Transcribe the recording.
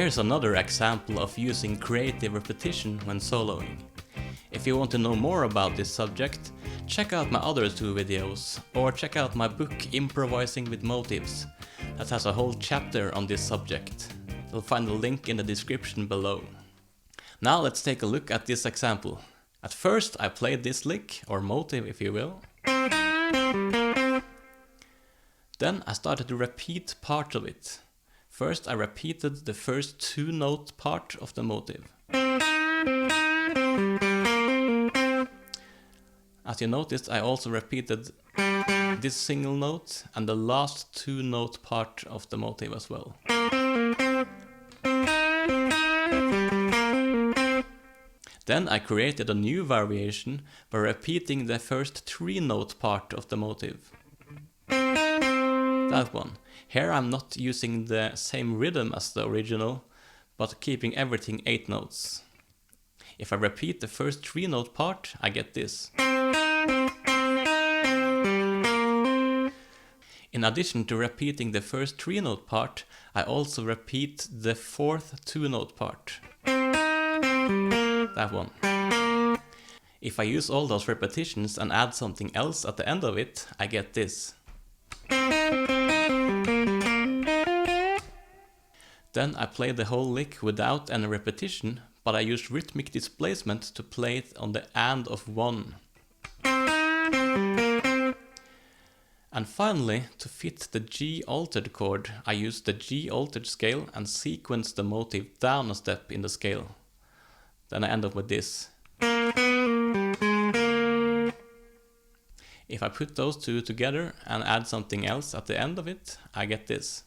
Here's another example of using creative repetition when soloing. If you want to know more about this subject, check out my other 2 videos, or check out my book Improvising with Motives, that has a whole chapter on this subject. You'll find the link in the description below. Now let's take a look at this example. At first I played this lick, or motive if you will. Then I started to repeat part of it. First I repeated the first 2-note part of the motive. As you noticed, I also repeated this single note and the last 2-note part of the motive as well. Then I created a new variation by repeating the first 3-note part of the motive. That one. Here I'm not using the same rhythm as the original, but keeping everything 8 notes. If I repeat the first 3-note part, I get this. In addition to repeating the first 3-note part, I also repeat the 4th 2-note part. That one. If I use all those repetitions and add something else at the end of it, I get this. Then I play the whole lick without any repetition, but I use rhythmic displacement to play it on the and of 1. And finally, to fit the G altered chord, I use the G altered scale and sequence the motive down a step in the scale. Then I end up with this. If I put those 2 together and add something else at the end of it, I get this.